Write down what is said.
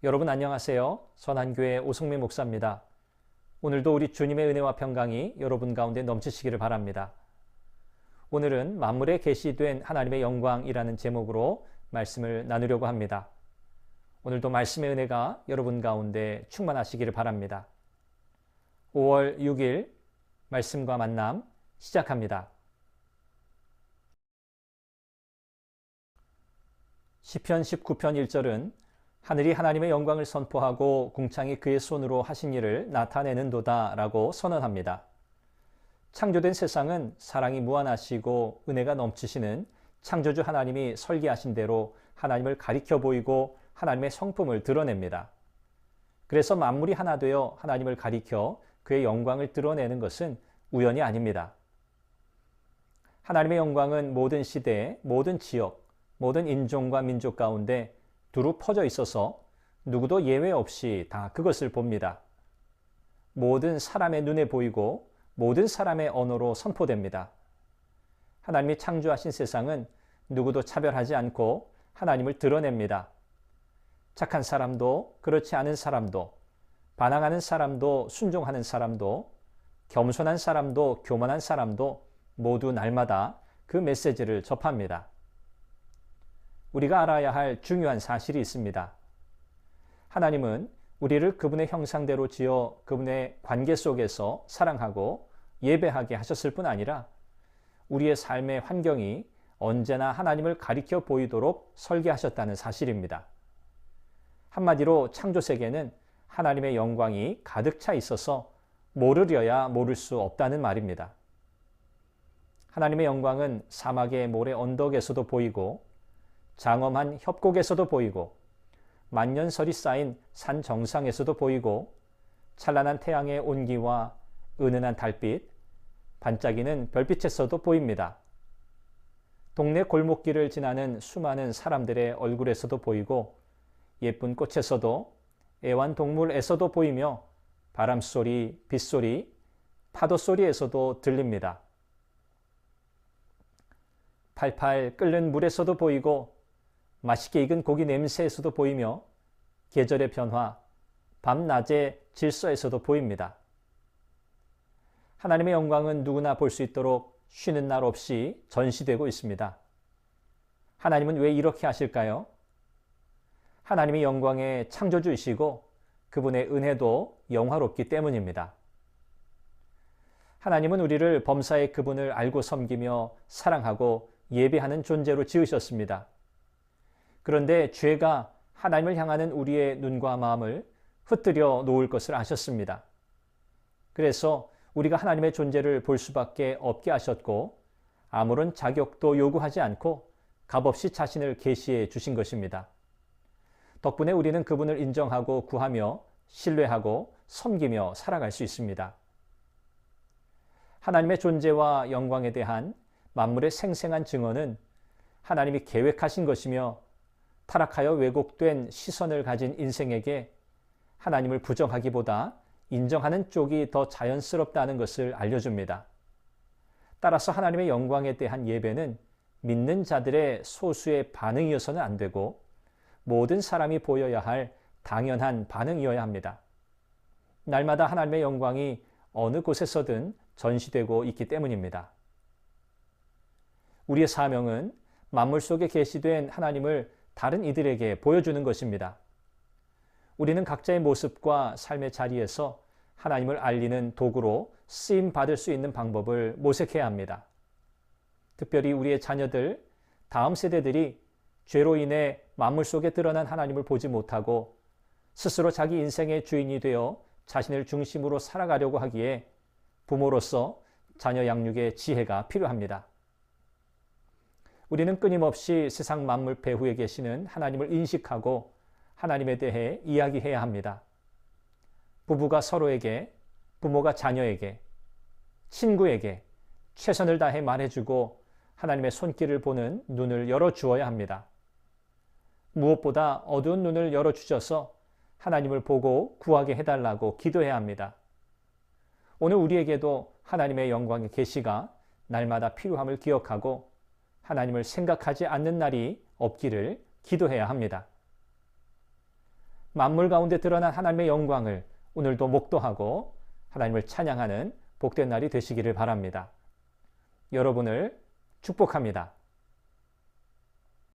여러분 안녕하세요. 선한교회 오승민 목사입니다. 오늘도 우리 주님의 은혜와 평강이 여러분 가운데 넘치시기를 바랍니다. 오늘은 만물에 계시된 하나님의 영광이라는 제목으로 말씀을 나누려고 합니다. 오늘도 말씀의 은혜가 여러분 가운데 충만하시기를 바랍니다. 5월 6일 말씀과 만남 시작합니다. 시편 19편 1절은 하늘이 하나님의 영광을 선포하고 궁창이 그의 손으로 하신 일을 나타내는도다 라고 선언합니다. 창조된 세상은 사랑이 무한하시고 은혜가 넘치시는 창조주 하나님이 설계하신 대로 하나님을 가리켜 보이고 하나님의 성품을 드러냅니다. 그래서 만물이 하나 되어 하나님을 가리켜 그의 영광을 드러내는 것은 우연이 아닙니다. 하나님의 영광은 모든 시대, 모든 지역, 모든 인종과 민족 가운데 두루 퍼져 있어서 누구도 예외 없이 다 그것을 봅니다. 모든 사람의 눈에 보이고 모든 사람의 언어로 선포됩니다. 하나님이 창조하신 세상은 누구도 차별하지 않고 하나님을 드러냅니다. 착한 사람도 그렇지 않은 사람도, 반항하는 사람도 순종하는 사람도, 겸손한 사람도 교만한 사람도 모두 날마다 그 메시지를 접합니다. 우리가 알아야 할 중요한 사실이 있습니다. 하나님은 우리를 그분의 형상대로 지어 그분의 관계 속에서 사랑하고 예배하게 하셨을 뿐 아니라 우리의 삶의 환경이 언제나 하나님을 가리켜 보이도록 설계하셨다는 사실입니다. 한마디로 창조세계는 하나님의 영광이 가득 차 있어서 모르려야 모를 수 없다는 말입니다. 하나님의 영광은 사막의 모래 언덕에서도 보이고 장엄한 협곡에서도 보이고 만년설이 쌓인 산 정상에서도 보이고 찬란한 태양의 온기와 은은한 달빛, 반짝이는 별빛에서도 보입니다. 동네 골목길을 지나는 수많은 사람들의 얼굴에서도 보이고 예쁜 꽃에서도 애완동물에서도 보이며 바람소리, 빗소리, 파도소리에서도 들립니다. 팔팔 끓는 물에서도 보이고 맛있게 익은 고기 냄새에서도 보이며 계절의 변화, 밤낮의 질서에서도 보입니다. 하나님의 영광은 누구나 볼 수 있도록 쉬는 날 없이 전시되고 있습니다. 하나님은 왜 이렇게 하실까요? 하나님이 영광의 창조주이시고 그분의 은혜도 영화롭기 때문입니다. 하나님은 우리를 범사의 그분을 알고 섬기며 사랑하고 예배하는 존재로 지으셨습니다. 그런데 죄가 하나님을 향하는 우리의 눈과 마음을 흩뜨려 놓을 것을 아셨습니다. 그래서 우리가 하나님의 존재를 볼 수밖에 없게 하셨고 아무런 자격도 요구하지 않고 값없이 자신을 계시해 주신 것입니다. 덕분에 우리는 그분을 인정하고 구하며 신뢰하고 섬기며 살아갈 수 있습니다. 하나님의 존재와 영광에 대한 만물의 생생한 증언은 하나님이 계획하신 것이며 타락하여 왜곡된 시선을 가진 인생에게 하나님을 부정하기보다 인정하는 쪽이 더 자연스럽다는 것을 알려줍니다. 따라서 하나님의 영광에 대한 예배는 믿는 자들의 소수의 반응이어서는 안 되고 모든 사람이 보여야 할 당연한 반응이어야 합니다. 날마다 하나님의 영광이 어느 곳에서든 전시되고 있기 때문입니다. 우리의 사명은 만물 속에 계시된 하나님을 다른 이들에게 보여주는 것입니다. 우리는 각자의 모습과 삶의 자리에서 하나님을 알리는 도구로 쓰임받을 수 있는 방법을 모색해야 합니다. 특별히 우리의 자녀들, 다음 세대들이 죄로 인해 만물 속에 드러난 하나님을 보지 못하고 스스로 자기 인생의 주인이 되어 자신을 중심으로 살아가려고 하기에 부모로서 자녀 양육의 지혜가 필요합니다. 우리는 끊임없이 세상 만물 배후에 계시는 하나님을 인식하고 하나님에 대해 이야기해야 합니다. 부부가 서로에게, 부모가 자녀에게, 친구에게 최선을 다해 말해주고 하나님의 손길을 보는 눈을 열어주어야 합니다. 무엇보다 어두운 눈을 열어주셔서 하나님을 보고 구하게 해달라고 기도해야 합니다. 오늘 우리에게도 하나님의 영광의 계시가 날마다 필요함을 기억하고 하나님을 생각하지 않는 날이 없기를 기도해야 합니다. 만물 가운데 드러난 하나님의 영광을 오늘도 목도하고 하나님을 찬양하는 복된 날이 되시기를 바랍니다. 여러분을 축복합니다.